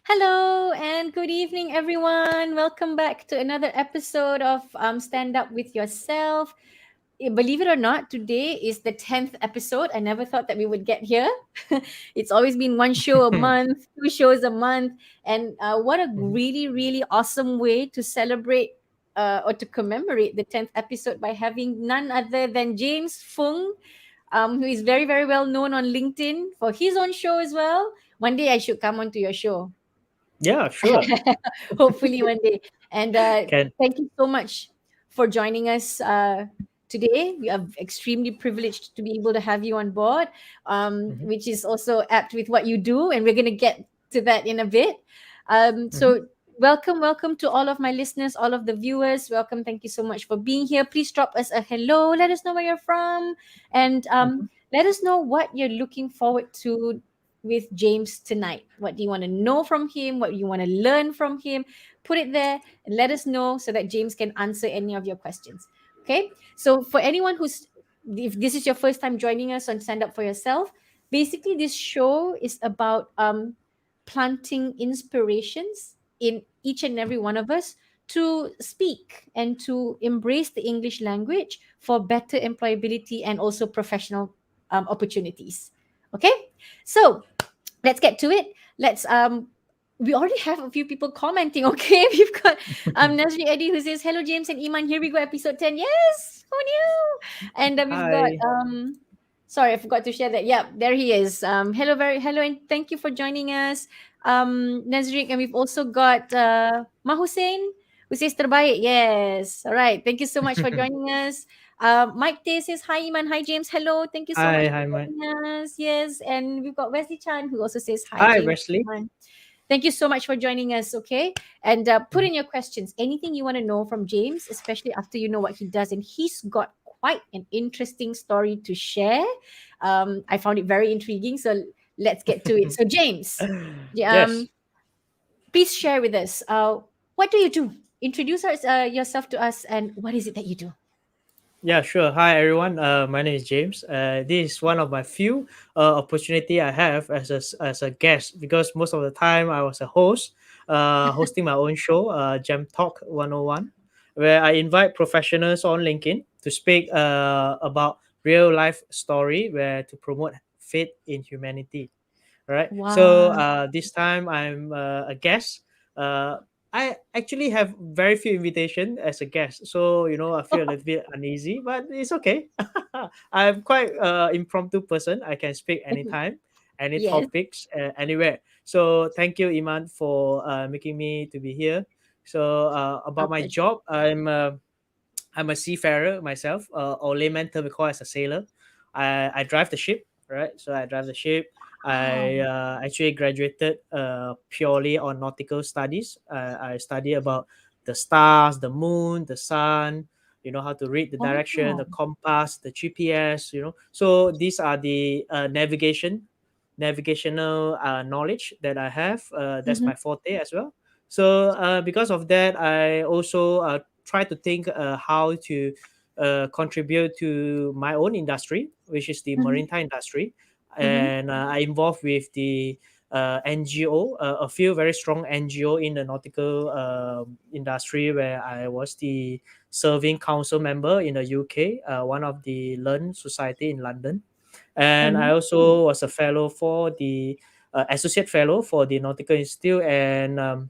Hello and good evening, everyone. Welcome back to another episode of Stand Up with Yourself. Believe it or not, today is the 10th episode. I never thought that we would get here. It's always been one show a month, two shows a month. And what a Mhm. really, really awesome way to celebrate or to commemorate the 10th episode by having none other than James Foong, who is very, very well known on LinkedIn for his own show as well. One day I should come onto your show. Yeah, sure. Hopefully one day. And Can. thank you so much for joining us today. We are extremely privileged to be able to have you on board, Mhm, which is also apt with what you do. And we're going to get to that in a bit. mhm, So, welcome to all of my listeners, all of the viewers. Welcome. Thank you so much for being here. Please drop us a hello. Let us know where you're from. And mhm. let us know what you're looking forward to with James tonight. What do you want to know from him? What do you want to learn from him? Put it there and let us know so that James can answer any of your questions. Okay. So, for anyone who's, if this is your first time joining us on Stand Up for Yourself, basically this show is about planting inspirations in each and every one of us to speak and to embrace the English language for better employability and also professional opportunities. Okay, so let's get to it. Let's we already have a few people commenting. Okay, we've got Nazri Eddie who says hello James and Iman. Here we go, episode 10. Yes, who knew? And we've got Hi. sorry, I forgot to share that. Yeah, there he is. Hello, and thank you for joining us, Nazri. And we've also got Ma Hussein who says terbaik. Yes, all right. Thank you so much for joining us. Mike Tay says hi Iman, hi James. Hello, thank you so much for Hi, Mike. joining us. Yes, and we've got Wesley Chan who also says hi Hi, James. Wesley. Iman. Thank you so much for joining us. Okay, and put Mhm. in your questions. Anything you want to know from James, especially after you know what he does, and he's got quite an interesting story to share. I found it very intriguing. So let's get to it. So James, Yes. please share with us. What do you do? Introduce yourself to us, and what is it that you do? Yeah, sure. Hi, everyone. My name is James. This is one of my few opportunity I have as a guest because most of the time I was a host, hosting my own show, Gem Talk 101, where I invite professionals on LinkedIn to speak about real life story where to promote faith in humanity. Right. So Wow. this time I'm a guest. I actually have very few invitation as a guest, so I feel a little bit uneasy, but it's okay. I'm quite impromptu person. I can speak anytime, any Yes. topics, anywhere. So thank you, Iman, for making me to be here. So Our about my pleasure. job, I'm a seafarer myself, or layman term we call as a sailor. I drive the ship, right? So I drive the ship. Wow. I actually graduated purely on nautical studies. I study about the stars, the moon, the sun. You know how to read the direction, Wow. the compass, the GPS. So these are the navigational knowledge that I have. That's Mm-hmm. my forte as well. So because of that, I also try to think how to contribute to my own industry, which is the Mm-hmm. maritime industry, Mm-hmm. and I involved with the NGO, a few very strong NGO in the nautical industry, where I was the serving council member in the UK, one of the Learn Society in London, and I Amazing. also was a fellow for the associate fellow for the Nautical Institute, and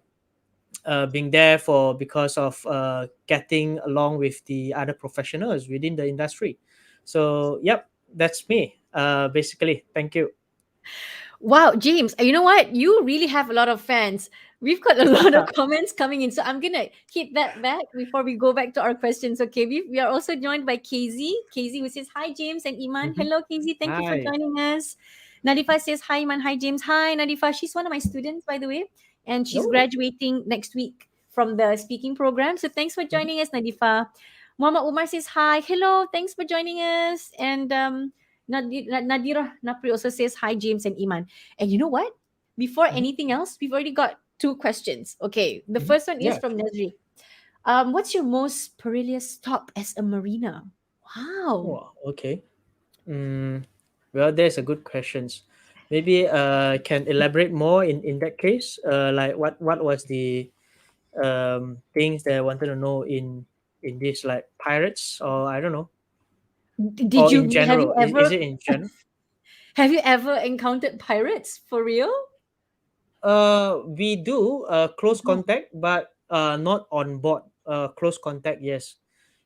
being there for because of getting along with the other professionals within the industry. So, yep, that's me. Basically, thank you. Wow, James, you know what? You really have a lot of fans. We've got a lot of Hi. comments coming in. So I'm going to keep that back before we go back to our questions. Okay. We are also joined by KZ. KZ who says, hi, James and Iman. Mhm. Hello, KZ. Thank you for Hi. joining us. Nadifa says, hi, Iman. Hi, James. Hi, Nadifa. She's one of my students, by the way. And she's Oh. graduating next week from the speaking program. So thanks for Mhm. joining us, Nadifa. Muhammad Umar says, hi. Hello. Thanks for joining us. And Nadira Napri also says, hi, James and Iman. And you know what? Before Mhm. anything else, we've already got two questions. Okay, the Mhm. first one is Yeah. from Nazri. What's your most perilous stop as a marina? Wow. Oh, okay. Mm, well, there's a good questions. Maybe can elaborate more in that case. Like what was the things that I wanted to know in this, like pirates, or I don't know, Did or in you have you general. Is ever it in general? have you ever encountered pirates for real? We do close Oh. contact, but not on board. Close contact, yes,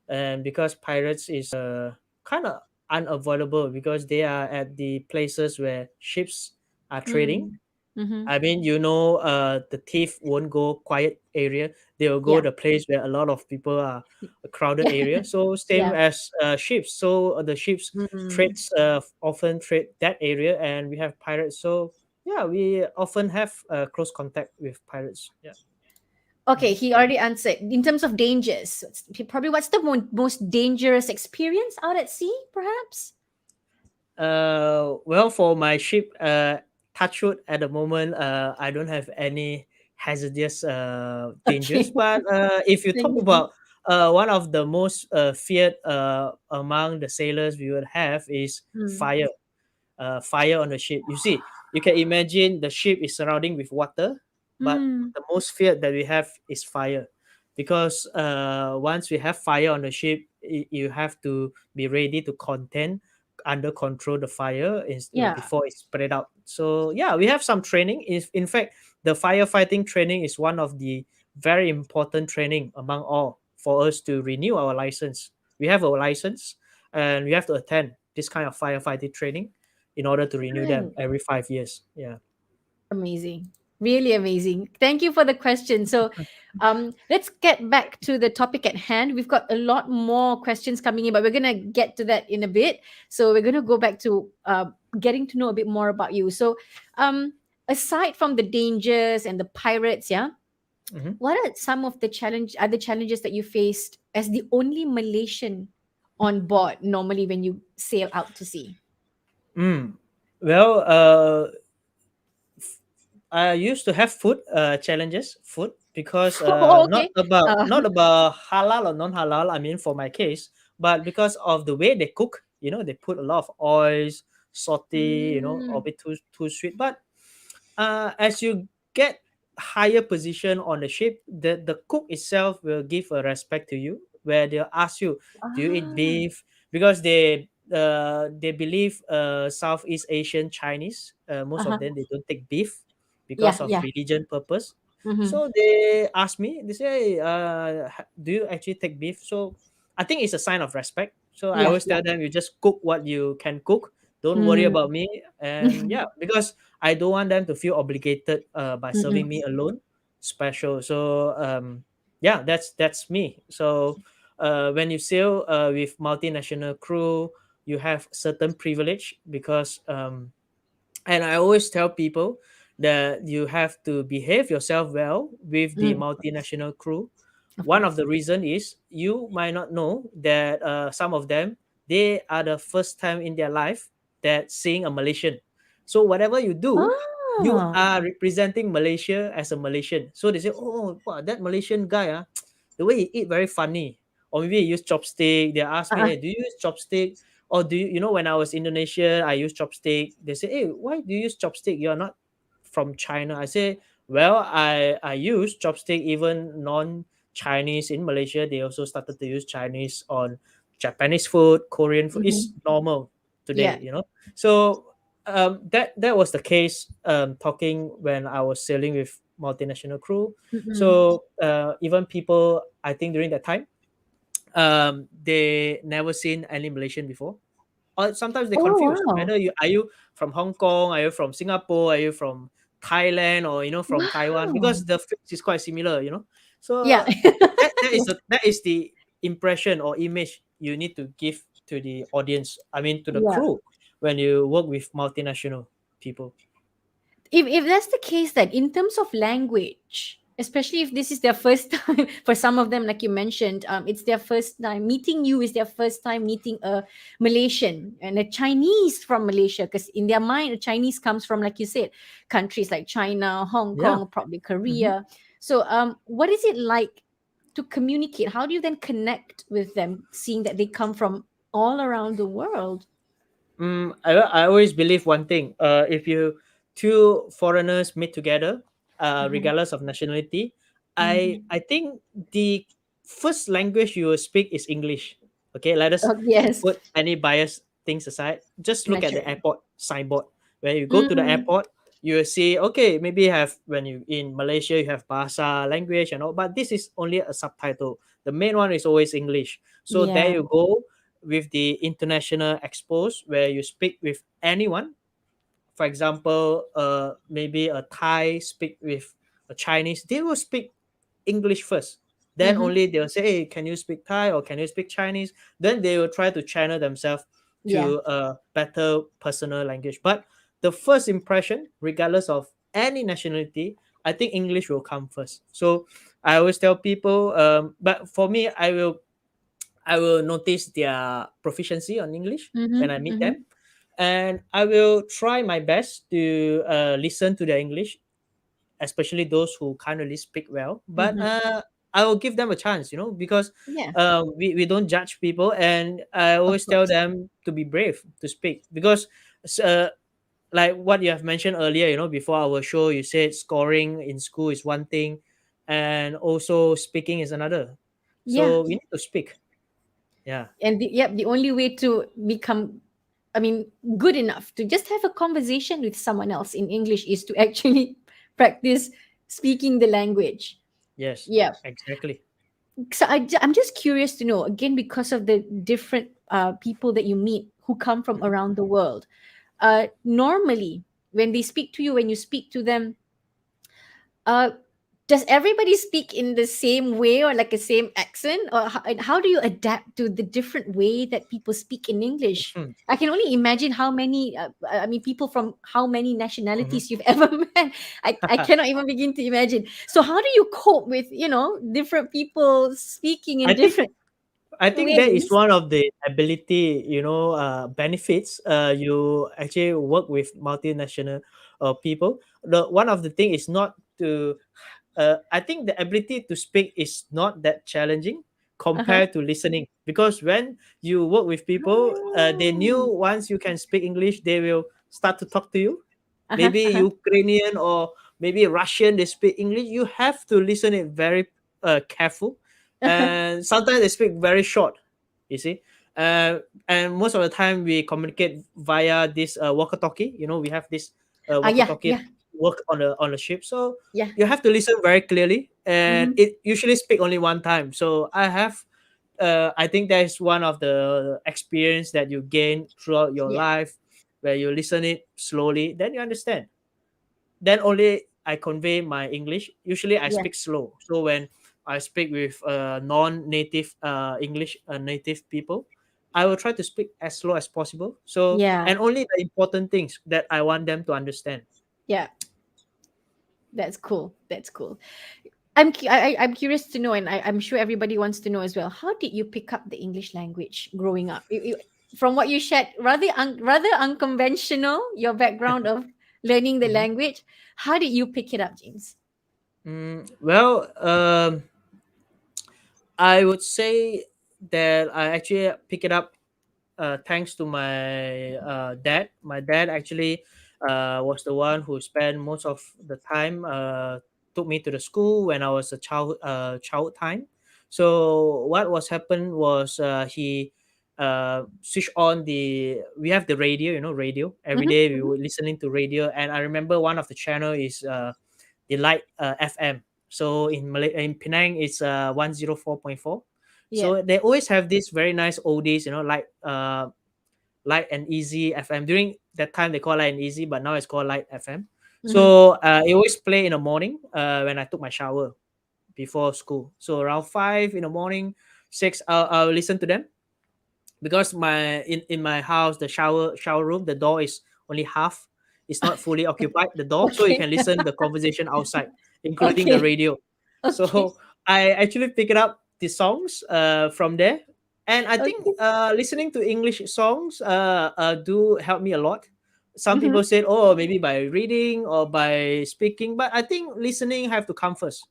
and because pirates is kind of unavoidable because they are at the places where ships are trading. Mm. Mm-hmm. I mean, the thief won't go quiet area. They will go Yeah. the place where a lot of people are, a crowded Yeah. area. So same Yeah. as ships. So the ships Mm. trades often trade that area, and we have pirates. So yeah, we often have close contact with pirates. Yeah. Okay, Mhm. he already answered. In terms of dangers, probably what's the most dangerous experience out at sea, perhaps? Well, for my ship, touchwood at the moment, I don't have any hazardous dangers. Okay. But if you talk Thank you. about one of the most feared among the sailors we would have is Mm. fire. Fire on the ship. You see, you can imagine the ship is surrounding with water, but Mm. the most fear that we have is fire, because once we have fire on the ship, you have to be ready to contain, under control the fire is Yeah. before it spread out. So yeah, we have some training. If in fact the firefighting training is one of the very important training among all for us to renew our license. We have a license, and we have to attend this kind of firefighting training in order to renew them Right. every 5 years. Yeah. Amazing. Really amazing. Thank you for the question. So, let's get back to the topic at hand. We've got a lot more questions coming in, but we're going to get to that in a bit. So, we're going to go back to getting to know a bit more about you. So, um, aside from the dangers and the pirates, yeah, Mhm. what are some of the other challenges that you faced as the only Malaysian on board normally when you sail out to sea? Mm. Well, I used to have food challenges, food, because Oh, not okay. about Uh, not about halal or non halal. I mean, for my case, but because of the way they cook, they put a lot of oils, saute, a mm, bit too sweet. But as you get higher position on the ship, the cook itself will give a respect to you, where they'll ask you, do you eat ah, beef? Because they believe Southeast Asian Chinese, most of uh-huh. them, they don't take beef because Yeah, of yeah. religion purpose. Mhm. So they ask me, they say, do you actually take beef? So I think it's a sign of respect. So I Yeah, always yeah. tell them, you just cook what you can cook. Don't worry Mm. about me. And yeah, because I don't want them to feel obligated by serving Mm-mm. me alone, special. So yeah, that's me. So when you sail with multinational crew, you have certain privilege, because and I always tell people that you have to behave yourself well with the Mm. multinational crew. Of One of course. the reason is you might not know that some of them, they are the first time in their life that seeing a Malaysian. So whatever you do, you Ah. are representing Malaysia as a Malaysian. So they say, oh, wow, that Malaysian guy, the way he eat very funny. Or maybe he use chopstick. They ask me, Uh-uh. hey, do you use chopstick? Or do when I was Indonesia, I use chopstick. They say, hey, why do you use chopstick? You're not from China. I say, well, I use chopstick. Even non-Chinese in Malaysia, they also started to use Chinese on Japanese food, Korean food. It's Mhm. normal Yeah. today. So that was the case, talking when I was sailing with multinational crew. Mm-mm. So even people, I think during that time, they never seen any Malaysian before, or sometimes they Oh, confuse wow. whether you from Hong Kong, are you from Singapore, are you from Thailand, or from Taiwan, Wow. because the face is quite similar. Yeah. So that is the impression or image you need to give to the audience, I mean to the Yeah. crew, when you work with multinational people. If that's the case, then in terms of language, especially if this is their first time, for some of them, like you mentioned, it's their first time meeting you, is their first time meeting a Malaysian and a Chinese from Malaysia, because in their mind, a Chinese comes from, like you said, countries like China, Hong Yeah. Kong, probably Mhm. Korea. So, what is it like to communicate? How do you then connect with them, seeing that they come from all around the world? I always believe one thing. If you two foreigners meet together, Mhm. regardless of nationality, Mhm. I think the first language you will speak is English. Okay, let us Oh, yes, put any bias things aside. Just look at the naturally. airport signboard. When you go to the Mm, airport, you will see, okay, maybe you have, when you in Malaysia you have bahasa language and all, but this is only a subtitle. The main one is always English. So there yeah. you go with the international expos where you speak with anyone. For example, maybe a Thai speak with a Chinese, they will speak English first. Then Mm-hmm. only they'll say, hey, can you speak Thai or can you speak Chinese? Then they will try to channel themselves Yeah. to a better personal language. But the first impression, regardless of any nationality, I think English will come first. So I always tell people, but for me, I will notice their proficiency on English when I Mm-hmm. meet Mm-hmm. them, and I will try my best to listen to their English, especially those who can't really speak well. But Mm-hmm. I will give them a chance, because Yeah. we don't judge people, and I Of always tell course. them to be brave to speak because. Like what you have mentioned earlier, before our show, you said scoring in school is one thing, and also speaking is another. Yeah. So we need to speak. Yeah. And the only way to become, I mean, good enough to just have a conversation with someone else in English is to actually practice speaking the language. Yes, Yeah. exactly. So I'm just curious to know, again, because of the different people that you meet who come from Mhm, around the world. Normally, when they speak to you, when you speak to them, uh, does everybody speak in the same way or like a same accent, or and how do you adapt to the different way that people speak in English? mhm, I can only imagine how many, I mean, people from how many mhm. nationalities you've ever met. I cannot even begin to imagine. So how do you cope with, different people speaking I in think different I think that is ways? one of the ability, benefits. You actually work with multinational people. The one of the thing is not to. I think the ability to speak is not that challenging Uh-huh. compared to listening, because when you work with people, they knew Oh. once you can speak English, they will start to talk to you. Uh-huh. Maybe Uh-huh. Ukrainian or maybe Russian, they speak English. You have to listen it very careful, and sometimes they speak very short. You see, and most of the time we communicate via this walkie-talkie. We have this Yeah, walkie-talkie yeah, work on the ship, so yeah. you have to listen very clearly, and Mm-hmm. it usually speak only one time. So I think that is one of the experience that you gain throughout your Yeah, life, where you listen it slowly, then you understand. Then only I convey my English. Usually I yeah, speak slow. So when I speak with non-native English native people, I will try to speak as slow as possible. So, yeah, and only the important things that I want them to understand. yeah. That's cool. That's cool. I'm curious to know, and I'm sure everybody wants to know as well. How did you pick up the English language growing up? From what you shared, rather unconventional, your background of learning the Mhm. language. How did you pick it up, James? Well, I would say that I actually pick it up thanks to my dad. My dad actually was the one who spent most of the time, took me to the school when I was a child time. So what was happened was he switched on we have the radio, radio every Mm-hmm, day we mm-hmm. were listening to radio, and I remember one of the channel is the light FM. So in Penang it's 104.4. Yeah. So they always have this very nice oldies, like Light and Easy FM. During that time, they call Light and Easy, but now it's called Light FM. Mm-hmm. So it always play in the morning when I took my shower before school. So around 5 in the morning, 6, I'll listen to them, because in my house, the shower room, the door is only half. It's not fully occupied, the door, so you Okay. can listen the conversation outside, including the Okay. radio. Okay. So I actually pick it up the songs from there, and I think Okay. listening to English songs do help me a lot. Some Mm-hmm. people said, oh, maybe by reading or by speaking, but I think listening have to come first.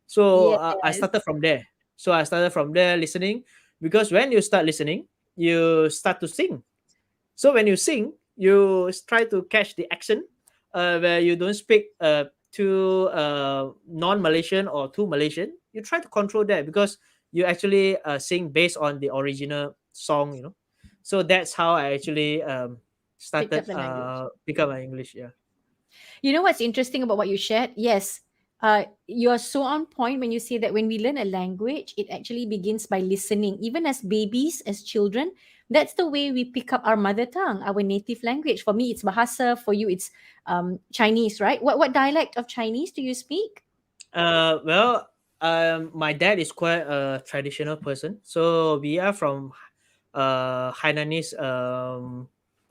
So I Yes. started from there. So I started from there listening, because when you start listening, you start to sing. So when you sing, you try to catch the accent, where you don't speak too non-Malaysian or too Malaysian. You try to control that because you actually sing based on the original song, you know. So that's how I actually Picked started up the language. pick up my English. Yeah. You know what's interesting about what you shared? Yes, you're so on point when you say that when we learn a language, it actually begins by listening. Even as babies, as children, that's the way we pick up our mother tongue, our native language. For me, it's Bahasa. For you, it's Chinese, right? What dialect of Chinese do you speak? Well, my dad is quite a traditional person, so we are from Hainanese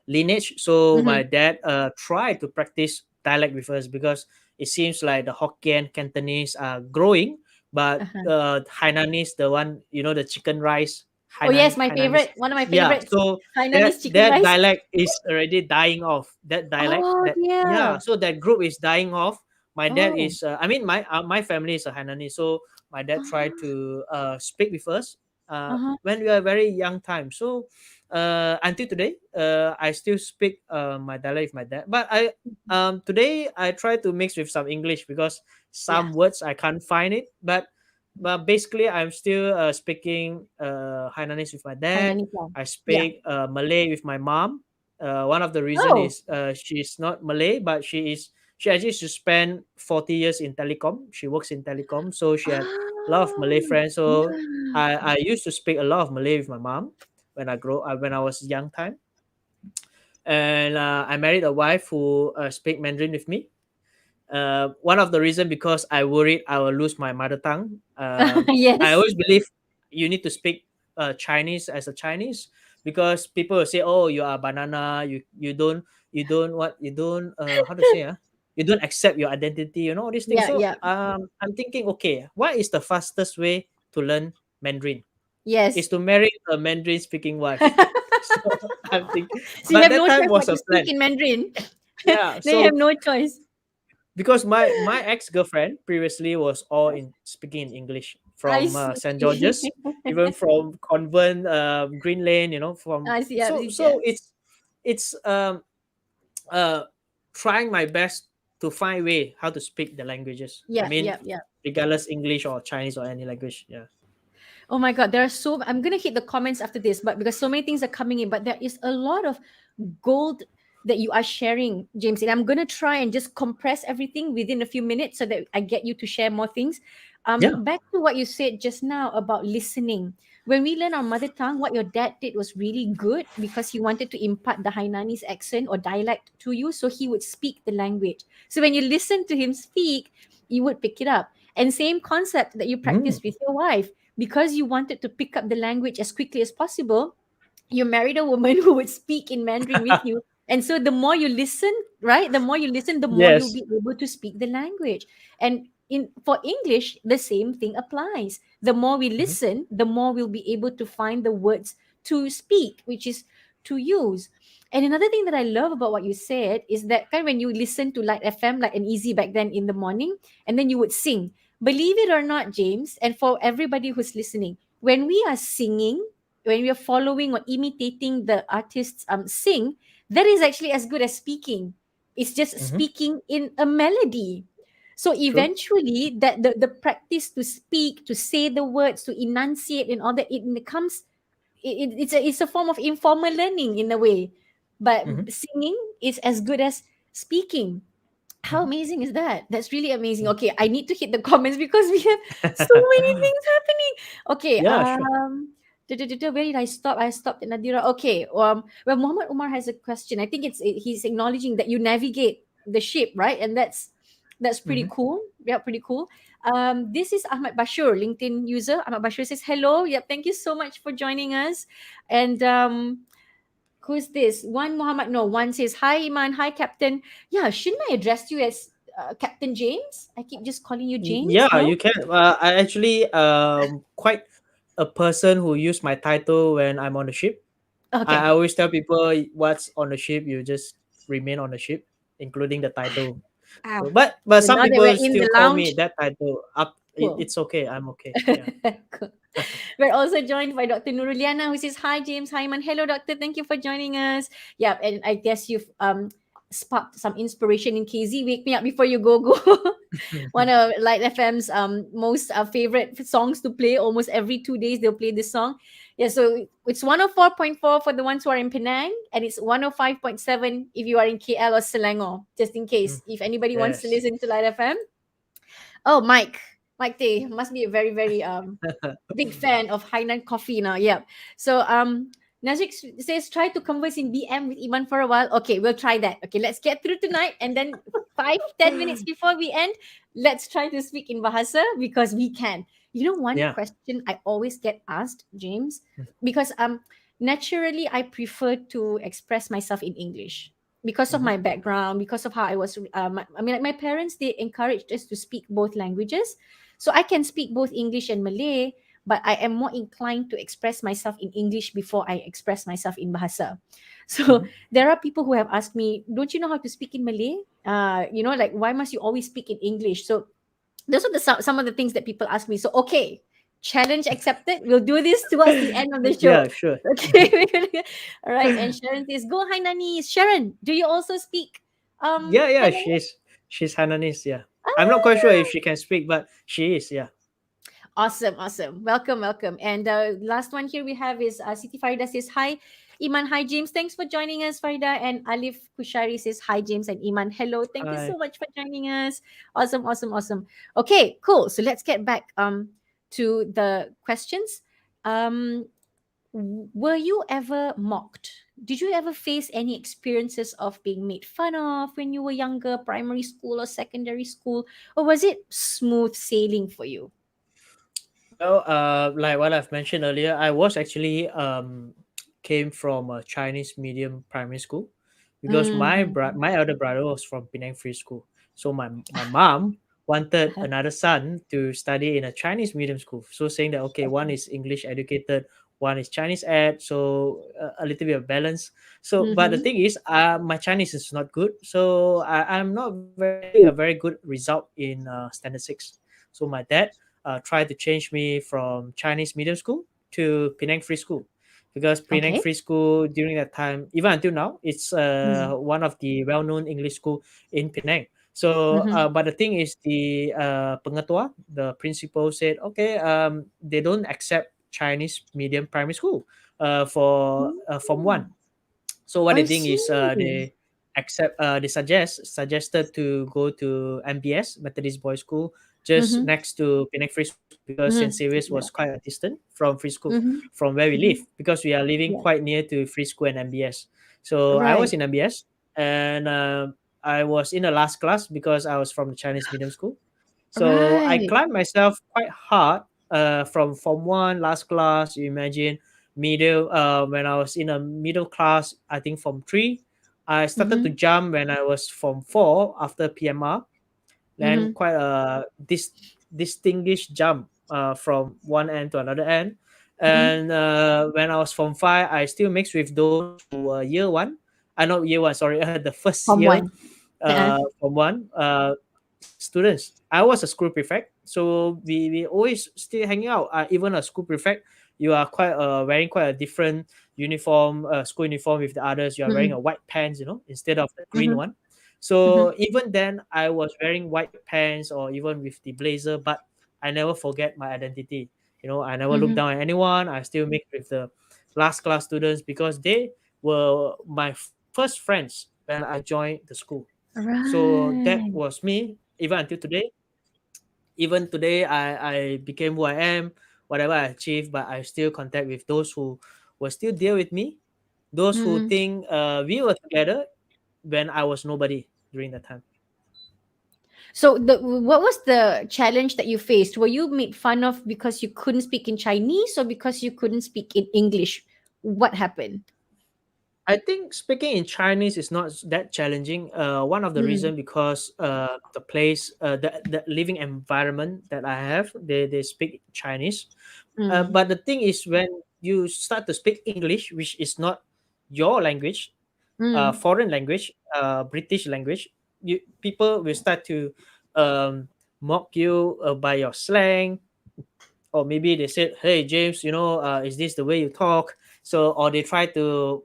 lineage. So Mm-hmm. my dad tried to practice dialect with us because it seems like the Hokkien, Cantonese are growing, but Uh-huh. Hainanese, the one you know, the chicken rice, Oh yes, my Hainanese, favorite, one of my yeah. favorites, So that Hainanese chicken that rice. dialect is already dying off. That dialect, Oh that yeah. yeah. So that group is dying off. My dad Oh. is I mean my family is a Hainanese, so my dad tried Ah. to speak with us Uh-huh. when we are very young time. So until today, I still speak my dialect with my dad, but I today I try to mix with some English because Yeah. some words I can't find it, but basically I'm still speaking Hainanese with my dad. Hainanese one. I Yeah. speak Malay with my mom. One of the reason Oh. is she's not Malay, but she actually she spent 40 years in telecom. She works in telecom, so she had a lot of Malay Ah. friends. So Yeah. I used to speak a lot of Malay with my mom when I was young time, and I married a wife who speak Mandarin with me. One of the reason because I worried I will lose my mother tongue. I Yes. always believe you need to speak Chinese as a Chinese because people will say, "Oh, you are a banana. You don't how to say you don't accept your identity. You know all these things." Yeah, So yeah. I'm thinking, okay, what is the fastest way to learn Mandarin? Yes. Is to marry a Mandarin speaking wife. So I'm thinking, So you but have that no time choice but was to a speak plan. in Mandarin. Yeah, Then you have so no choice. because my ex-girlfriend previously was all in speaking in English I from see. St. George's, even from convent, Green Lane, you know, from I see. Yeah, so yeah. so it's uh trying my best to find way how to speak the languages. I Yeah, mean, yeah, yeah. regardless English or Chinese or any language. Yeah. Oh my God, there are so. I'm gonna hit the comments after this, but because so many things are coming in, but there is a lot of gold that you are sharing, James. And I'm gonna try and just compress everything within a few minutes so that I get you to share more things. Yeah. Back to what you said just now about listening. When we learn our mother tongue, what your dad did was really good because he wanted to impart the Hainanese accent or dialect to you, so he would speak the language. So when you listen to him speak, you would pick it up. And same concept that you Mm. practice with your wife, because you wanted to pick up the language as quickly as possible, you married a woman who would speak in Mandarin with you. And so the more you listen, right? The more you listen, the more you'll Yes. be able to speak the language. And in for English, the same thing applies. The more we Mhm. listen, the more we'll be able to find the words to speak, which is to use. And another thing that I love about what you said is that kind of when you listen to Light FM, like an easy back then in the morning, and then you would sing. Believe it or not, James, and for everybody who's listening, when we are singing, when we are following or imitating the artists sing, that is actually as good as speaking. It's just Mhm. speaking in a melody. So True. eventually that the practice to speak, to say the words, to enunciate and all that, it becomes it's a form of informal learning in a way. But Mhm. singing is as good as speaking. How Mhm. amazing is that? That's really amazing. Mhm. Okay, I need to hit the comments because we have so many things happening. Okay, Yeah. Sure. where did I stop? I stopped at Nadira. Okay, well, Muhammad Umar has a question. I think he's acknowledging that you navigate the ship, right? And that's pretty Mhm. cool. Yeah, pretty cool. This is Ahmad Bashir, LinkedIn user. Ahmad Bashir says hello. Yeah, thank you so much for joining us. And who's this? One Muhammad. No, one says, "Hi Iman, hi Captain." Yeah, shouldn't I address you as Captain James? I keep just calling you James. Yeah, No. you can. I actually quite a person who use my title when I'm on the ship. I Okay. always tell people what's on the ship. You just remain on the ship, including the title. Ah, So, but so some now that we're people in still the call me lounge, that title up Cool. It's okay. I'm okay. Yeah. Cool. We're also joined by Dr. Nuruliana, who says, "Hi, James. Hi, man. Hello, doctor. Thank you for joining us." Yeah, and I guess you've sparked some inspiration in KZ. Wake me up before you go. One of Light FM's most favorite songs to play. Almost every 2 days, they'll play this song. Yeah, so it's 104.4 for the ones who are in Penang, and it's 105.7 if you are in KL or Selangor, just in Mm, case. If anybody wants to yes. listen to Light FM. Oh, Mike. Mike Tay must be a very, very big fan of Hainan coffee now. Yeah. So Nazik says try to converse in BM with Iman for a while. Okay, we'll try that. Okay, let's get through tonight, and then 5-10 minutes before we end, let's try to speak in Bahasa because we can. You know, one Yeah. question I always get asked, James, because naturally I prefer to express myself in English because of Mm-hmm. my background, because of how I was. I mean, like my parents, they encouraged us to speak both languages, so I can speak both English and Malay, but I am more inclined to express myself in English before I express myself in Bahasa. So Mm-hmm. there are people who have asked me, "Don't you know how to speak in Malay? Like why must you always speak in English?" So those are some of the things that people ask me. So okay, challenge accepted. We'll do this towards the end of the show. Yeah, sure. Okay. All right. And Sharon says, "Go hi Nani." Sharon, do you also speak Yeah, yeah, Hainanese? she's Hainanese. Yeah, I'm not quite sure Ah, if she can speak, but she is. Yeah. awesome, awesome. Welcome, welcome. And last one here we have is Siti Farida says, "Hi, Iman. Hi, James. Thanks for joining us, Farida." And Alif Kushari says, "Hi, James and Iman. Hello. Thank you Hi. so much for joining us. Awesome, awesome, awesome. Okay, cool. So let's get back to the questions. Um, were you ever mocked? Did you ever face any experiences of being made fun of when you were younger, primary school or secondary school, or was it smooth sailing for you? Well, like what I've mentioned earlier, I was actually came from a Chinese medium primary school because Mm-hmm. my elder brother was from Penang Free School. So my mom wanted another son to study in a Chinese medium school. So saying that okay, one is English educated, one is Chinese ed, so a little bit of balance. So, but the Mm-hmm. thing is, my Chinese is not good, so I'm not getting a very good result in standard six. So my dad tried to change me from Chinese medium school to Penang Free School because Penang Okay. Free School during that time, even until now, it's Mm-hmm. one of the well-known English school in Penang. So, Mm-hmm. but the thing is, the pengetua, the principal said, okay, they don't accept Chinese medium primary school for Form One. So what they I think is see. they they suggested to go to MBS Methodist Boys School just Mm-hmm. next to Penang Free School because St. Mm-hmm. Saviour's was Yeah. quite a distant from Free School Mm-hmm. from where we Mm-hmm. live because we are living Yeah. quite near to Free School and MBS. So I was Right. in MBS and I was in the last class because I was from the Chinese medium school. So I Right. climbed myself quite hard from Form 1, last class, you imagine, middle, when I was in a middle class, I think Form 3. I started to Mm-hmm. jump when I was Form 4 after PMR, then Mm-hmm. quite a distinguished jump from one end to another end. Mm-hmm. And when I was Form 5, I still mixed with those who were year one. Not year one, sorry, the first From year one. Uh-uh. Form 1 students. I was a school prefect, so we always still hanging out. Even a school prefect, you are quite wearing quite a different uniform, school uniform with the others. You are wearing Mm-hmm. a white pants, instead of the green Mm-hmm. one. Mm-hmm. So even then, I was wearing white pants or even with the blazer, but I never forget my identity. I never look Mm-hmm. down at anyone. I still mix with the last class students because they were my first friends when I joined the school. So that Right. was me even until today. Even today, I became who I am, whatever I achieved, but I still contact with those who were still there with me, those who Mm-hmm. think we were together when I was nobody during that time. So what was the challenge that you faced? Were you made fun of because you couldn't speak in Chinese or because you couldn't speak in English? What happened? I think speaking in Chinese is not that challenging. One of the Mm, reason because the place, the living environment that I have, they speak Chinese. mm, But the thing is, when you start to speak English, which is not your language, mm, foreign language, British language, people will start to um, mock you by your slang, or maybe they said, "Hey James, is this the way you talk?" So, or they try to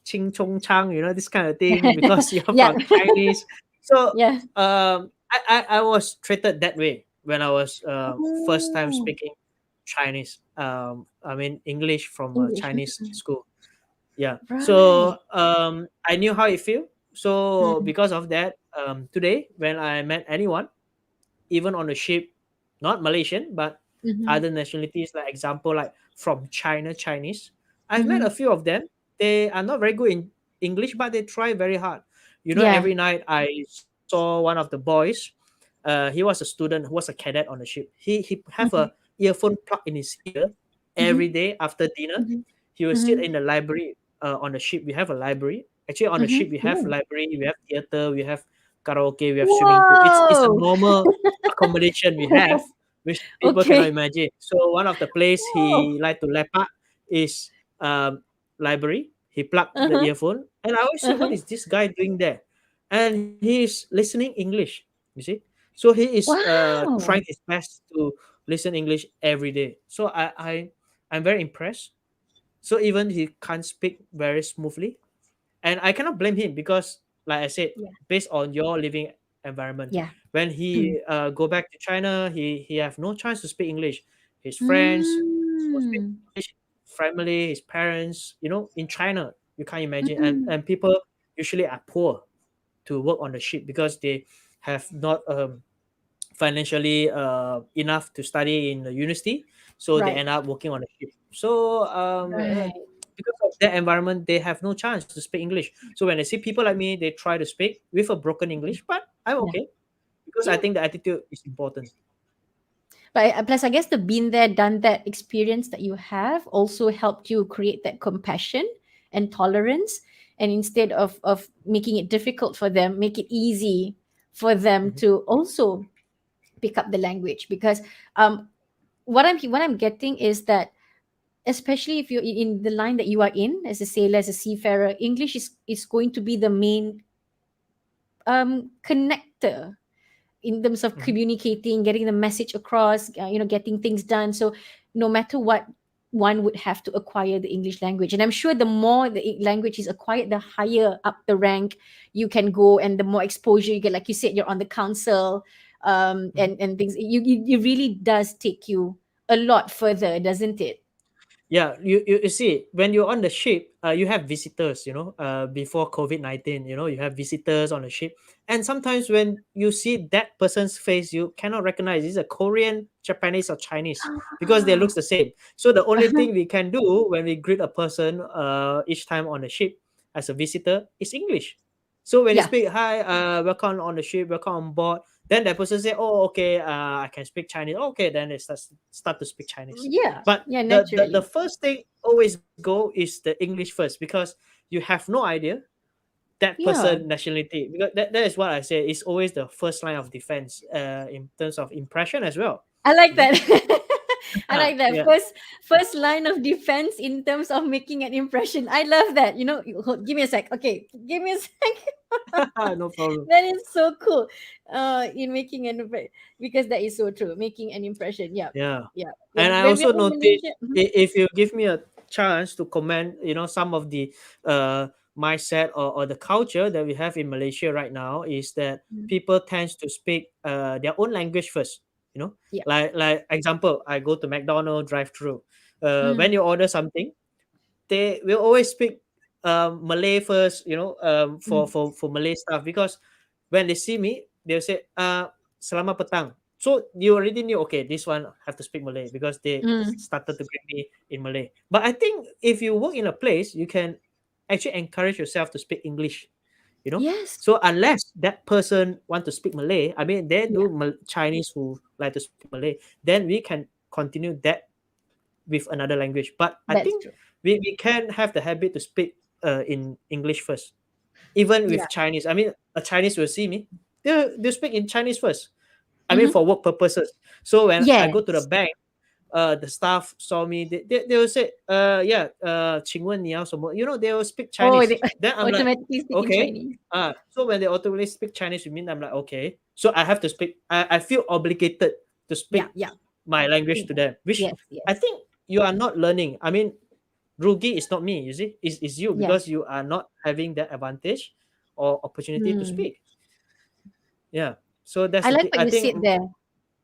ching chong chang, this kind of thing because you're Yeah. from Chinese. So, Yeah. I was treated that way when I was first time Oh, speaking Chinese. I mean English from a English. Chinese school. Yeah. Right. So I knew how it feel. So Mm, because of that, today when I met anyone, even on the ship, not Malaysian, but mhm, other nationalities, like example, like from China, Chinese. I've met a mhm. few of them. They are not very good in English, but they try very hard. Yeah. Every night I saw one of the boys. He was a student, who was a cadet on the ship. He have a Mhm, earphone plug in his ear every mhm, day after dinner. mhm, He will sit mhm, in the library. On the ship, we have a library. Actually, on the ship, mhm. we have Ooh. library, we have theater, we have karaoke, we have swimming pool. It's a Whoa. normal accommodation we have, which people cannot Okay. imagine. So one of the place Whoa. he like to lepak is library. He plugged the Uh-huh. earphone, and I always say, "What Uh-huh. is this guy doing there?" And he is listening English. You see, so he is trying Wow. his best to listen English every day. So I'm very impressed. So even he can't speak very smoothly, and I cannot blame him because, like I said, Yeah. based on your living environment, Yeah. when Mm. he go back to China, he have no chance to speak English. His friends will speak Mm. English, family, his parents. In China, you can't imagine, Mm. and people usually are poor to work on the ship because they have not financially enough to study in the university, so they Right. end up working on the ship. So Right. because of that environment, they have no chance to speak English. So when they see people like me, they try to speak with a broken English, but I'm Yeah. okay because I Yeah. think the attitude is important. But plus, I guess the been there, done that experience that you have also helped you create that compassion and tolerance. And instead of making it difficult for them, make it easy for them Mhm, to also pick up the language. Because um, what I'm getting is that, especially if you're in the line that you are in as a sailor, as a seafarer, English is going to be the main connector in terms of mhm. communicating, getting the message across, getting things done. So no matter what, one would have to acquire the English language. And I'm sure the more the language is acquired, the higher up the rank you can go, and the more exposure you get. Like you said, you're on the council, Mhm. and things. You really does take you a lot further, doesn't it? Yeah, you see, when you're on the ship, you have visitors, before COVID-19, you have visitors on the ship. And sometimes when you see that person's face, you cannot recognize is a Korean, Japanese, or Chinese because they looks Ah. the same. So the only thing we can do when we greet a person each time on the ship as a visitor is English. So when you Yeah. speak, "Hi, welcome on the ship, welcome on board," then that person say, "Oh, okay, I can speak Chinese." Okay, then they start to speak Chinese. Yeah. But Yeah, the naturally. first thing always go is the English first because you have no idea that Yeah. person nationality, because that is what I say is always the first line of defense in terms of impression as well. I like You know, that. I like that. yeah, First line of defense in terms of making an impression. I love that. Give me a sec. Okay, give me a sec. no problem. That is so cool. In making an because that is so true. Making an impression. Yeah, Yeah. yeah. And When I when we're also in noticed, Malaysia. if you give me a chance to comment, some of the uh, mindset, or the culture that we have in Malaysia right now is that Mhm. people tends to speak their own language first. Yeah. Like example, I go to McDonald's drive through. When Mm. you order something, they will always speak Malay first, for, Mm. for Malay stuff, because when they see me, they'll say, Selamat petang. So you already knew, okay, this one have to speak Malay because they Mm. started to greet me in Malay. But I think if you work in a place, you can actually encourage yourself to speak English, you know. Yes. So unless that person want to speak Malay, I mean, they Yeah. do Chinese who like to speak Malay, then we can continue that with another language. But I That's think true. we can have the habit to speak in English first, even Yeah. with Chinese. I mean, a Chinese will see me, they speak in Chinese first. I mean, Mm-hmm. for work purposes. So when I go to the Yes. bank, the staff saw me, they will say, yeah, 请问你要什么? They will speak Oh, Chinese. they Then I'm like, automatically speak in okay. Chinese. So when they automatically speak Chinese with me, I'm like, okay. So I have to speak. I feel obligated to Yeah, speak yeah. my language Yeah. to them, which Yes, I yes. think you are not learning. I mean, Rugi is not me, you see, is you, Yes. because you are not having that advantage or opportunity to Hmm. speak. Yeah. So that's I the like thing. what I you think. said there.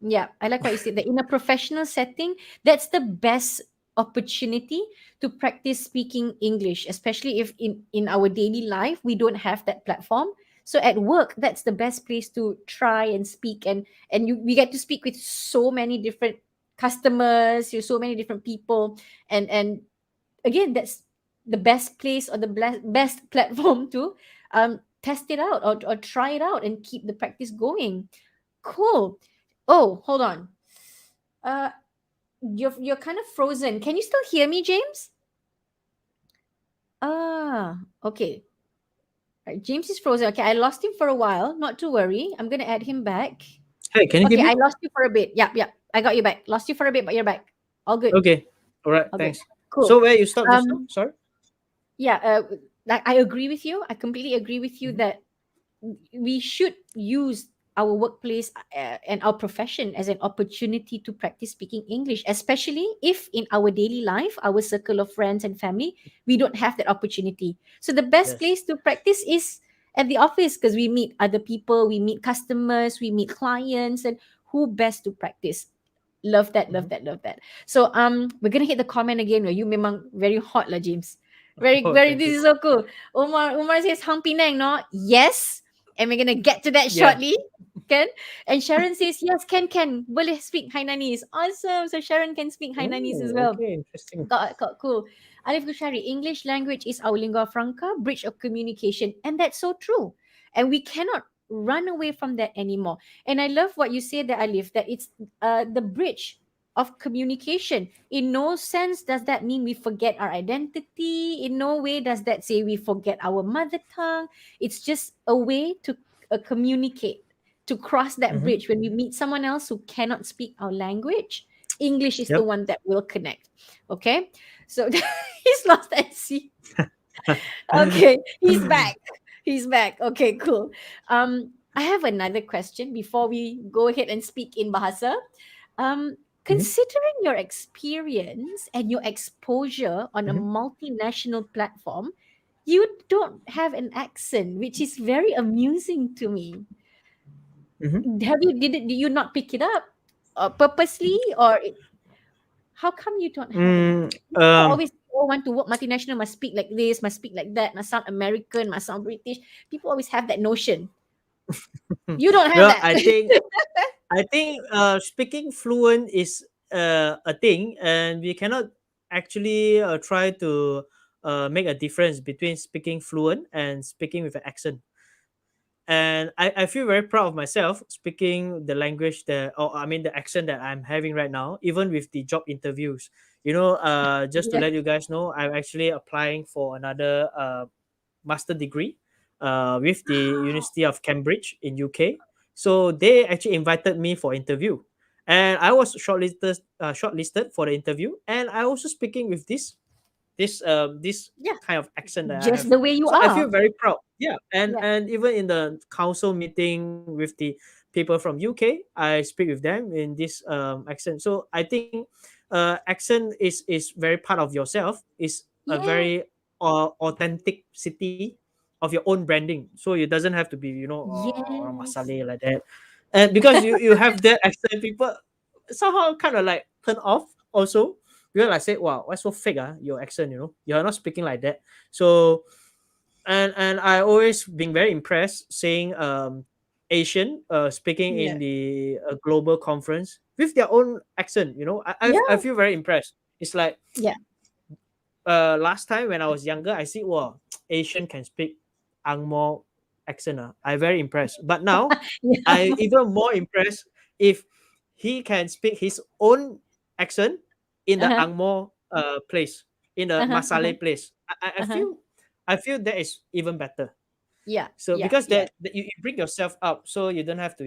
Yeah, I like what you said that in a professional setting, that's the best opportunity to practice speaking English, especially if in our daily life we don't have that platform. So at work, that's the best place to try and speak, and we get to speak with so many different customers, so many different people, and again, that's the best place or the best platform to test it out, or try it out and keep the practice going. Cool. Oh, hold on. Uh, you're kind of frozen. Can you still hear me, James? Okay. Right, James is frozen. Okay, I lost him for a while. Not to worry. I'm gonna add him back. Hey, can you hear Okay, I me? lost you for a bit. Yep, yep. I got you back. Lost you for a bit, but you're back. All good. Okay. All right. All good. Thanks. Cool. So where you stop just now? Um, Sorry. yeah. Like I agree with you. I completely agree with you Mhm. that we should use our workplace and our profession as an opportunity to practice speaking English, especially if in our daily life, our circle of friends and family, we don't have that opportunity. So the best Yes. place to practice is at the office, because we meet other people, we meet customers, we meet clients, and who best to practice. Love that, love Mhm. that, love that. So we're gonna hit the comment again. You memang very hot lah, James. Very, Oh, very. thank This you. is so cool. Umar says Hang Penang, no? Yes, and we're gonna get to that Yeah. shortly. Can, and Sharon says yes, can boleh speak Hainanese. Awesome. So Sharon can speak Hainanese as Oh, well. okay. Interesting. Cool. Alif Kushari, English language is our lingua franca, bridge of communication. And that's so true. And we cannot run away from that anymore. And I love what you said there, Alif, that it's the bridge of communication. In no sense does that mean we forget our identity. In no way does that say we forget our mother tongue. It's just a way to communicate, to cross that Hmm. bridge when we meet someone else who cannot speak our language. English is the Yep. one that will connect. Okay, so he's lost at sea. Okay, he's back. He's back. Okay, cool. I have another question before we go ahead and speak in Bahasa. Mhm. Considering your experience and your exposure on a Mhm. multinational platform, you don't have an accent, which is very amusing to me. Mhm. Did you not pick it up purposely, or how come you don't have an Mm, accent? People um, always want to work multinational, must speak like this, must speak like that, must sound American, must sound British. People always have that notion. You don't have well, that. I think speaking fluent is a thing, and we cannot actually try to make a difference between speaking fluent and speaking with an accent. And I feel very proud of myself speaking the language that, or I mean the accent that I'm having right now, even with the job interviews. Just to Yeah. let you guys know, I'm actually applying for another master degree with the University of Cambridge in UK. So they actually invited me for interview, and I was shortlisted for the interview, and I also speaking with this Yeah. kind of accent that I Just have. the way you So I feel are. very proud. Yeah, and Yeah. and even in the council meeting with the people from UK, I speak with them in this accent. So I think accent is very part of yourself. Is a Yeah. very authenticity of your own branding. So it doesn't have to be orang Yes. Masale like that. And because you have that accent, people somehow kind of like turn off also, because I say, wow, why so fake, your accent, you're not speaking like that. So and I always been very impressed seeing Asian speaking Yeah. in the global conference with their own accent. I Yeah. feel very impressed. It's like Yeah. last time when I was younger, I see, wow, Asian can speak Angmo accent. I very impressed. But now Yeah. I even more impressed if he can speak his own accent in the Uh-huh. Angmo place, in the Uh-huh. Uh-huh. Masale place. I Uh-huh. feel that is even better. Yeah. So Yeah. because Yeah. that you bring yourself up, so you don't have to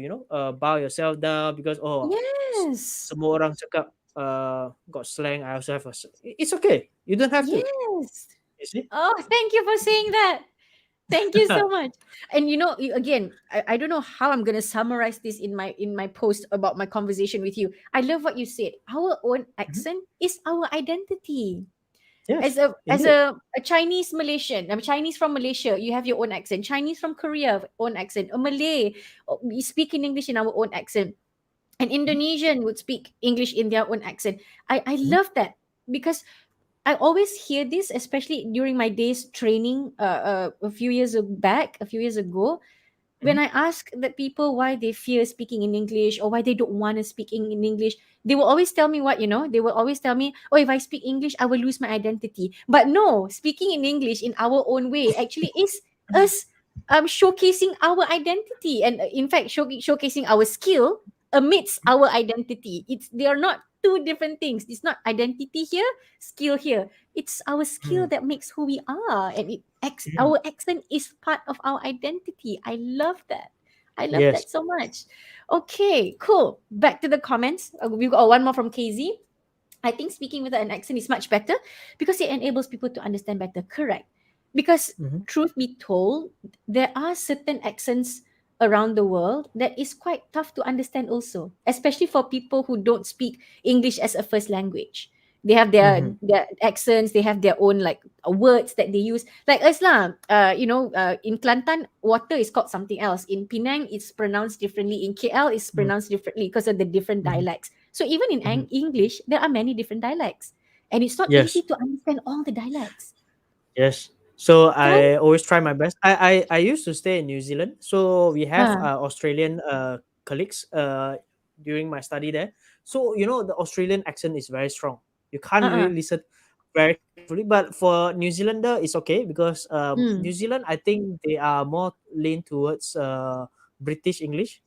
bow yourself down because, oh, Yes. semua orang cakap got slang. I also have it's okay. You don't have to. Yes. You see? Oh, thank you for saying that. Thank you so much. And again, I don't know how I'm gonna summarize this in my post about my conversation with you. I love what you said. Our own Mhm. accent is our identity. As Yes, as indeed. a Chinese Malaysian, I'm Chinese from Malaysia, you have your own accent. Chinese from Korea, own accent. A Malay, we speak in English in our own accent. An Mhm. Indonesian would speak English in their own accent. I Mhm. love that because I always hear this, especially during my days training a few years back, a few years ago, when Mhm. I ask the people why they fear speaking in English or why they don't want to speak in English, they will always tell me they will always tell me, oh, if I speak English, I will lose my identity. But no, speaking in English in our own way actually is us showcasing our identity and in fact showcasing our skill amidst our identity. They are not two different things. It's not identity here, skill here. It's our skill Mm. that makes who we are, and Mm. our accent is part of our identity. I love that. I love Yes. that so much. Okay, cool. Back to the comments. We've got one more from KZ. I think speaking with an accent is much better because it enables people to understand better. Correct. Because Mhm. truth be told, there are certain accents around the world that is quite tough to understand also, especially for people who don't speak English as a first language. They have Mhm. their accents, they have their own like words that they use. Like us lah, in Kelantan, water is called something else. In Penang, it's pronounced differently. In KL, it's Mhm. pronounced differently because of the different Mhm. dialects. So even in Mhm. English, there are many different dialects, and it's not easy Yes. to understand all the dialects. Yes. So Kan? I always try my best. I used to stay in New Zealand. So we have Ah, Australian colleagues during my study there. So the Australian accent is very strong. You can't really uh-uh. listen very carefully. But for New Zealander, it's okay because New Mm. Zealand, I think they are more lean towards British English.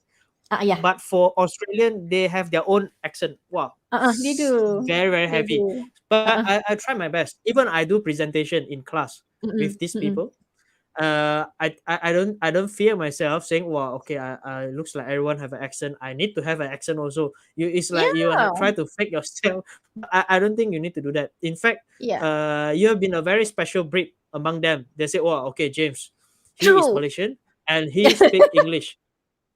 Ah, yeah. But for Australian, they have their own accent. Wow, They do. very very They heavy. do. But Uh-uh. I try my best. Even I do presentation in class with Mm-mm. these Mm-mm. people. I don't fear myself saying, wow, okay, I looks like everyone have an accent. I need to have an accent also. It's like you Yeah. try to fake yourself, but I don't think you need to do that. In fact, Yeah. you have been a very special breed among them. They say, wow, okay, James, he is True. Malaysian and he speak English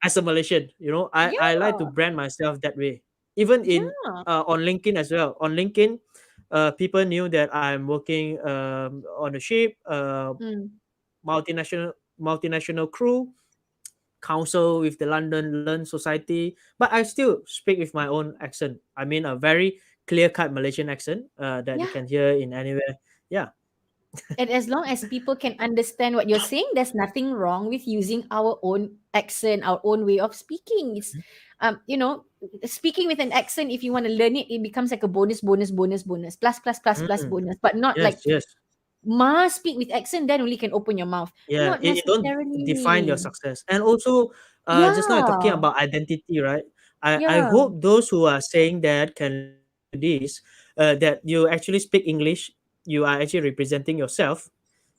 as a Malaysian. I like to Yeah. brand myself that way. Even in Yeah. on LinkedIn as well. On LinkedIn, people knew that I'm working on a ship, Mm. multinational crew, council with the London Learn Society, but I still speak with my own accent. I mean, a very clear cut Malaysian accent that you Yeah. can hear in anywhere. Yeah. And as long as people can understand what you're saying, there's nothing wrong with using our own accent, our own way of speaking. It's, speaking with an accent. If you want to learn it, it becomes like a bonus, bonus, bonus, bonus, plus, plus, plus, plus, Mm, bonus. But not yes, like yes. must speak with accent. Then only can open your mouth. Yeah, Not it don't define your necessarily. success. And also, just now talking Yeah. about identity, right? I Yeah. hope those who are saying that can listen to this, that you actually speak English, you are actually representing yourself,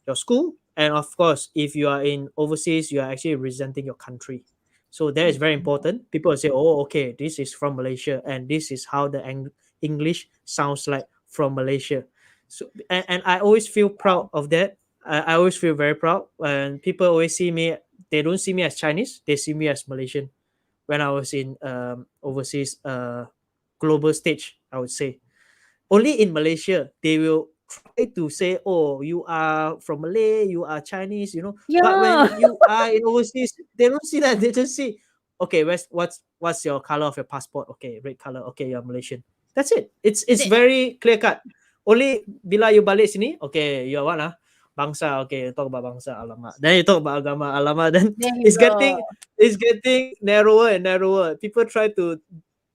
your school, and of course, if you are in overseas, you are actually representing your country. So that is very Yeah. important. People will say, "Oh, okay, this is from Malaysia, and this is how the English sounds like from Malaysia." So, and I always feel proud of that. I always feel very proud when people always see me. They don't see me as Chinese; they see me as Malaysian. When I was in overseas, global stage, I would say only in Malaysia they will try to say, "Oh, you are from Malay, you are Chinese," But Yeah. when you are in overseas, they don't see that. They just see, "Okay, what's your color of your passport? Okay, red color. Okay, you're Malaysian." That's it. It's The- very clear cut. Only bila you balik sini, okay, you're what bangsa. Okay, you talk about bangsa, alamak. Then you talk about agama, alamak. Then there you it's go. getting it's getting narrower and narrower. People try to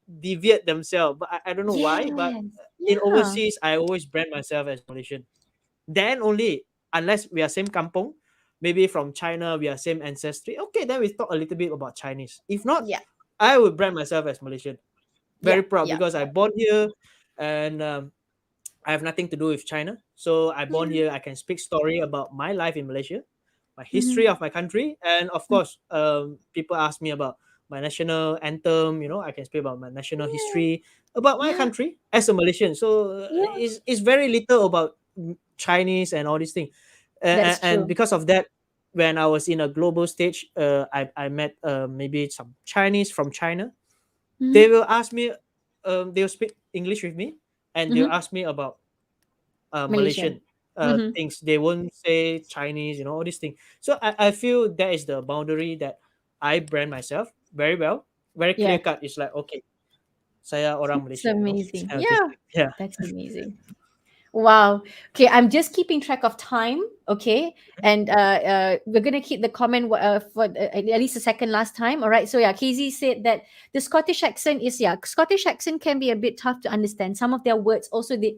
deviate themselves, but I don't know why. But Yes. in Yeah. overseas, I always brand myself as Malaysian. Then only, unless we are same kampong, maybe from China, we are same ancestry. Okay, then we talk a little bit about Chinese. If not, Yeah. I would brand myself as Malaysian. Yeah. Very proud Yeah. because I born here, and I have nothing to do with China. So I born Yeah. here. I can speak story about my life in Malaysia, my history Mhm. of my country, and of Mm. course, people ask me about. my national anthem. I can speak about my national Yeah. history, about my Yeah. country as a Malaysian. So Yeah. it's very little about Chinese and all these things. That's And true. because of that, when I was in a global stage, I met maybe some Chinese from China. They Mm-hmm. will ask me, they'll speak English with me, and they'll Mm-hmm. ask me about Malaysian. Malaysian Mm-hmm. things. They won't say Chinese, all these things. So I feel that is the boundary that I brand myself very well, very clear Yeah. cut. It's like, okay, saya orang It's Malaysia, this amazing. kind of thing. Yeah. Yeah. That's amazing. Wow. Okay, I'm just keeping track of time. Okay, and we're gonna keep the comment for at least a second last time. All right. So yeah, KZ said that the Scottish accent is Scottish accent can be a bit tough to understand. Some of their words also the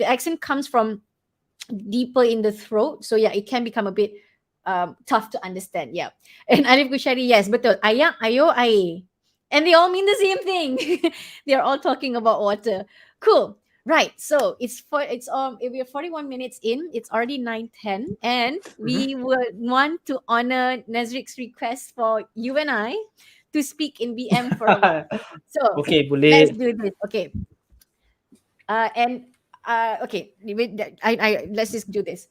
accent comes from deeper in the throat. So yeah, it can become a bit tough to understand. Yeah. And Alif Kushari, yes, betul. Ayak, ayo, aye. And they all mean the same thing. They're all talking about water. Cool. Right. So we're 41 minutes in. It's already 9:10, and Mhm. we would want to honor Nazrik's request for you and I to speak in BM for a while. So Okay, let's boleh. do this. Okay. And okay, let's just do this.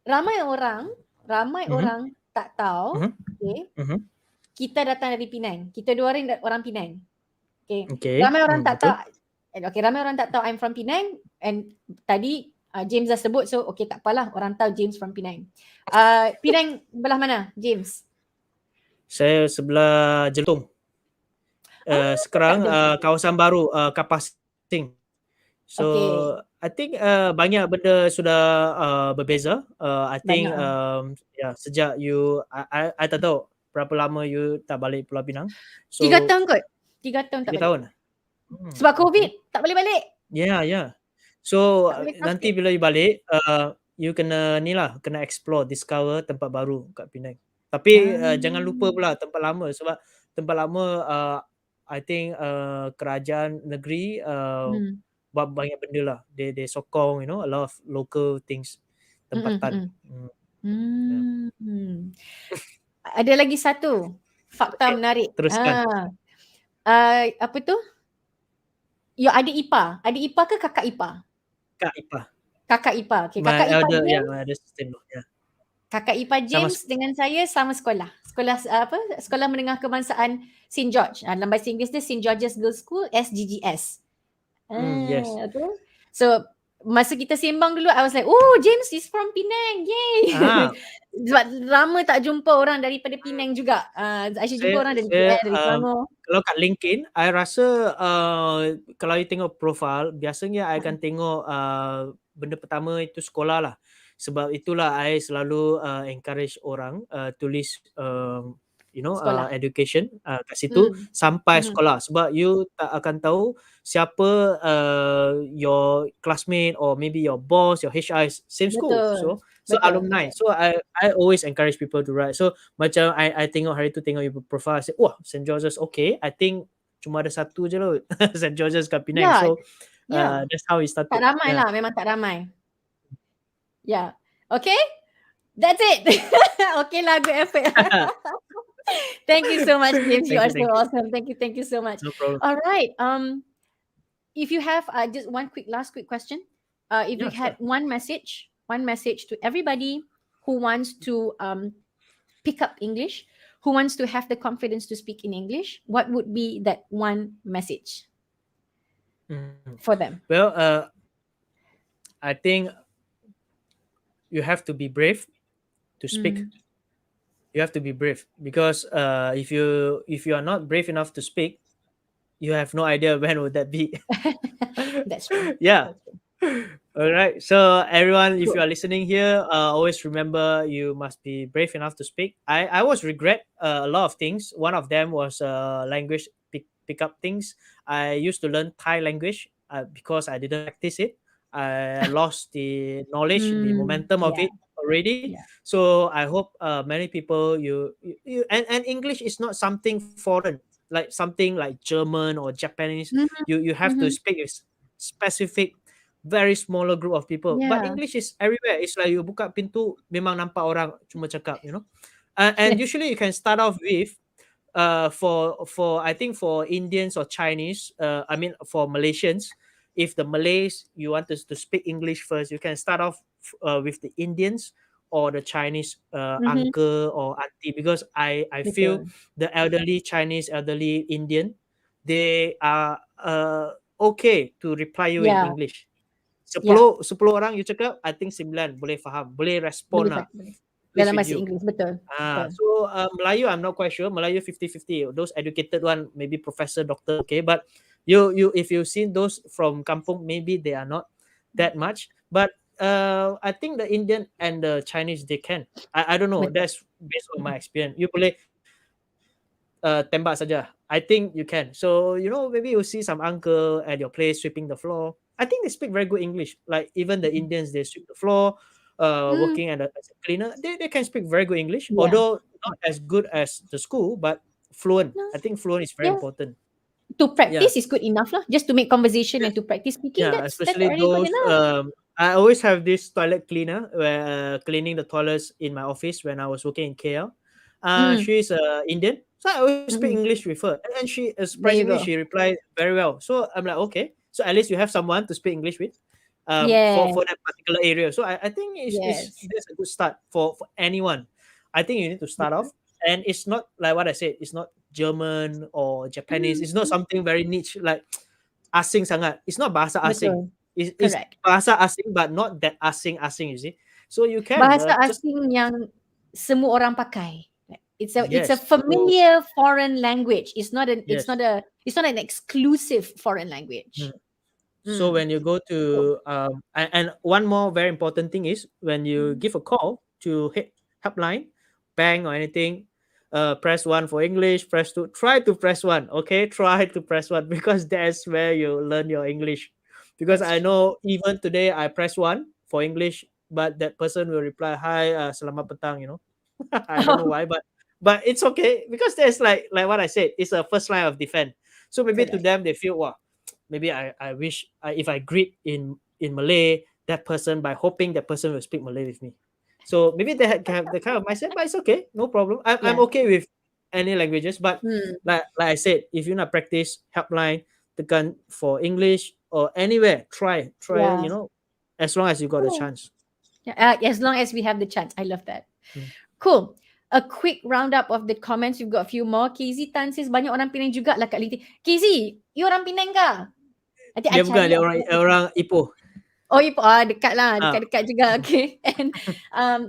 Ramai orang, ramai Mhm, orang tak tahu, mhm, okay, mhm. kita datang dari Penang. Kita dua orang orang Penang. Okay. Okay, Ramai orang tak tahu. betul. Okay, ramai orang tak tahu I'm from Penang. And tadi James dah sebut, so okay, tak apalah. Orang tahu James from Penang. Penang belah mana, James? Saya sebelah Jelutong. Kat Sekarang Jelutong. kawasan baru Kapasing. So Okay, I think banyak benda sudah berbeza. I think banyak. sejak I tak tahu berapa lama you tak balik Pulau Pinang. 3 tahun So kot. 3 tahun tak 3 balik. tahun. Sebab COVID, Okay. tak boleh balik. Yeah, yeah. So Tak boleh nanti COVID. bila you balik, you kena ni lah, kena explore, discover tempat baru kat Penang. Tapi Ah. jangan lupa pula tempat lama, sebab tempat lama I think kerajaan negeri Hmm. buat banyak benda lah. They sokong, a lot of local things, Mm, tempatan. mm. Yeah. Hmm. Ada lagi satu fakta Okay, menarik. teruskan. Apa tu? Your adik ipar. Adik ipar ke kakak ipar? Kak Ipah, Kakak ipar. Okay, my kakak ipar elder, yeah, James. my elder sister-in-law. Yeah. Kakak ipar Sama. James dengan saya sama sekolah. Sekolah apa? Sekolah Menengah Kebangsaan St. George. Dalam bahasa Inggeris dia St. George's Girls School, SGGS. Yes. Okay. So masa kita sembang dulu, I was like, oh, James is from Penang. Yay. Ah, Sebab lama tak jumpa orang daripada Penang juga. Aisyah jumpa orang dari saya KL, dari Selangor. kalau kat LinkedIn, I rasa kalau you tengok profile, biasanya I akan tengok benda pertama itu sekolah lah. Sebab itulah I selalu encourage orang tulis Sekolah. education kat situ Hmm. sampai Mhm. sekolah. Sebab you tak akan tahu siapa your classmate or maybe your boss, your HR is same school. Betul. So Betul. alumni. So I always encourage people to write. So macam I tengok hari tu tengok ibu profile, I say, wah, St. George's, okay. I think cuma ada satu je lah St. George's kat Penang. Ya, So ya. that's how it Tak started. ramai Yeah. lah, memang tak ramai. Ya. Okay? That's it. Okay lah, good effort. Thank you so much, James. You Thank are you, so thank you. awesome. Thank you so much. No problem. All right. If you have just one last quick question, if you Yeah, had sure. one message to everybody who wants to pick up English, who wants to have the confidence to speak in English, what would be that one message for them? Well, I think you have to be brave to speak. Mm. You have to be brave because if you are not brave enough to speak, you have no idea when would that be. That's true. Yeah. That's true. All right. So everyone, if you Cool. are listening here, always remember you must be brave enough to speak. I was regret a lot of things. One of them was language pick up things. I used to learn Thai language because I didn't practice it. I lost the knowledge, the momentum of Yeah. it already. Yeah. So I hope many people and English is not something foreign, like something like German or Japanese. Mhm. You have to Mhm. speak with specific very smaller group of people. But Yeah. English is everywhere. It's like you buka pintu memang nampak orang cuma cakap. And Yes. usually you can start off with For I think for Indians or Chinese, I mean for Malaysians, if the Malays you want us to speak English first, you can start off with the Indians or the Chinese Mm-hmm. uncle or auntie, because I feel Betul. the elderly Chinese, elderly Indian, they are okay to reply you in Yeah, English. yeah. 10 orang you cakap, I think 9 boleh faham, boleh respond Boleh lah, boleh. at least Dalam with bahasa you. Inggeris, betul. Betul. So Melayu, I'm not quite sure. Melayu 50-50. Those educated one, maybe professor, doctor, okay. But you if you've seen those from kampung, maybe they are not that much. But I think the Indian and the Chinese they can. I don't know. Betul. That's based on Mm-mm. my experience. You boleh tembak saja. I think you can. So maybe you see some uncle at your place sweeping the floor. I think they speak very good English. Like even the Mm-mm. Indians, they sweep the floor, Mm, working as a cleaner. They can speak very good English, yeah. although not as good as the school, but fluent. No, I think fluent is very yeah. important. To Yeah. practice is good enough lah. Just to make conversation and to practice speaking, Yeah, that's especially already good those. enough. I always have this toilet cleaner where cleaning the toilets in my office when I was working in KL. Mm, She's Indian, so I always speak mm. English with her, and she There you surprisingly go. she replied very well. So I'm like, okay, so at least you have someone to speak English with, Yes, for that particular area. So I think is yes. that's a good start for anyone. I think you need to start Betul. off, and it's not like what I said. It's not German or Japanese. Mm, It's not something very niche like asing sangat. It's not bahasa asing. betul. It's Correct. bahasa asing, but not that asing, you see. So you can Bahasa just asing yang semua orang pakai. It's a yes. So familiar foreign language. It's not an it's yes. not a it's not an exclusive foreign language. Mm. So Mm. when you go Cool. to and one more very important thing is when you Mm. give a call to helpline, bank or anything, press one for English, press two. Try to press one, okay? Try to press one because that's where you learn your English. Because That's I true. know even today I press one for English, but that person will reply, "Hi, selamat petang," I don't know why, but it's okay because there's like what I said, it's a first line of defense. So maybe to Correct. them they feel, wow, maybe I wish if I greet in Malay that person by hoping that person will speak Malay with me. So maybe they can have the kind of mindset, but it's okay, no problem. I'm Yeah. okay with any languages, but Mm. like I said, if you not practice helpline, the gun for English or anywhere, try, Yeah. as long as you got a Cool. chance. Yeah, as long as we have the chance. I love that. Hmm. Cool. A quick roundup of the comments. We've got a few more. KZ Tan says, banyak orang Penang juga lah kat LinkedIn. KZ, you orang Penang ke? Nanti I Dia bukan cari dia I orang follow. orang Ipoh. Oh, Ipoh. Dekat lah. Ah. Dekat-dekat juga. Okay. And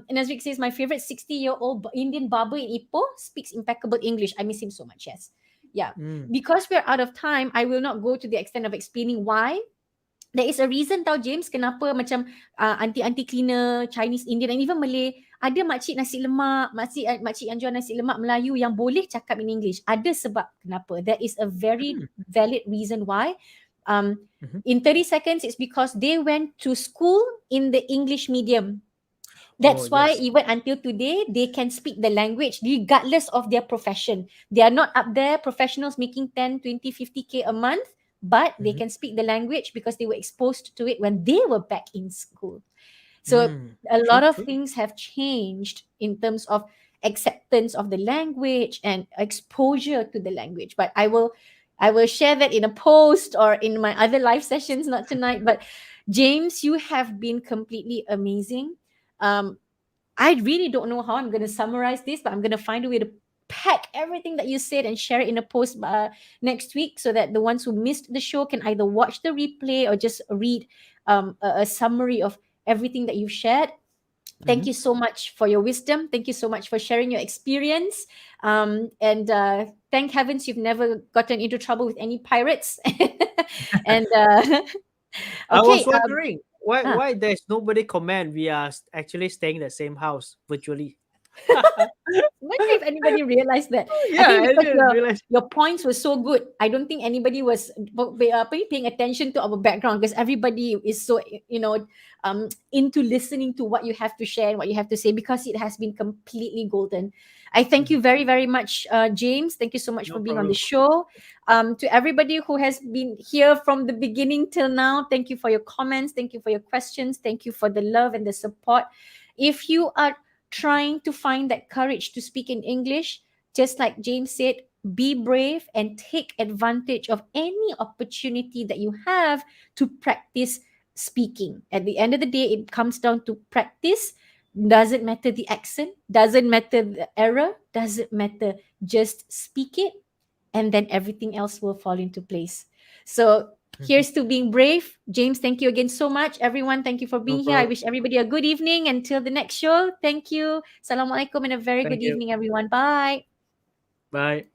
Nazrik says, my favorite 60-year-old Indian barber in Ipoh speaks impeccable English. I miss him so much. Yes. Yeah. Hmm. Because we're out of time, I will not go to the extent of explaining why. There is a reason tau James kenapa macam aunty-aunty cleaner, Chinese, Indian and even Malay ada makcik nasi lemak, makcik yang jual nasi lemak Melayu yang boleh cakap in English. Ada sebab kenapa. There is a very Hmm. valid reason why. Um, Mhm. in 30 seconds, it's because they went to school in the English medium. Oh That's why yes. even until today, they can speak the language regardless of their profession. They are not up there, professionals making 10, 20, 50K a month, but they Mhm. can speak the language because they were exposed to it when they were back in school. So Hmm. a lot True, of true. things have changed in terms of acceptance of the language and exposure to the language. But I will share that in a post or in my other live sessions, not tonight. But James, you have been completely amazing. Um, I really don't know how I'm going to summarize this, but I'm going to find a way to pack everything that you said and share it in a post next week so that the ones who missed the show can either watch the replay or just read a summary of everything that you've shared. Thank Mhm. you so much for your wisdom. Thank you so much for sharing your experience. And thank heavens you've never gotten into trouble with any pirates. And I was okay, wondering why ah, why there's nobody comment we are actually staying in the same house virtually. wonder if anybody realized that. I Yeah, think I because didn't your realize. your points were so good, I don't think anybody was paying attention to our background because everybody is so into listening to what you have to share and what you have to say because it has been completely golden. I thank you Mhm. very very much, James. Thank you so much for No being on the problem. show. To everybody who has been here from the beginning till now, thank you for your comments. Thank you for your questions. Thank you for the love and the support. If you are trying to find that courage to speak in English, just like James said, be brave and take advantage of any opportunity that you have to practice speaking. At the end of the day, it comes down to practice. Doesn't matter the accent, doesn't matter the error, doesn't matter. Just speak it, and then everything else will fall into place. So Mhm. here's to being brave. James, thank you again so much. Everyone, thank you for No being here. I problem. wish everybody a good evening. Until the next show, thank you. Assalamualaikum and a very Thank good you. evening, everyone. Bye. Bye.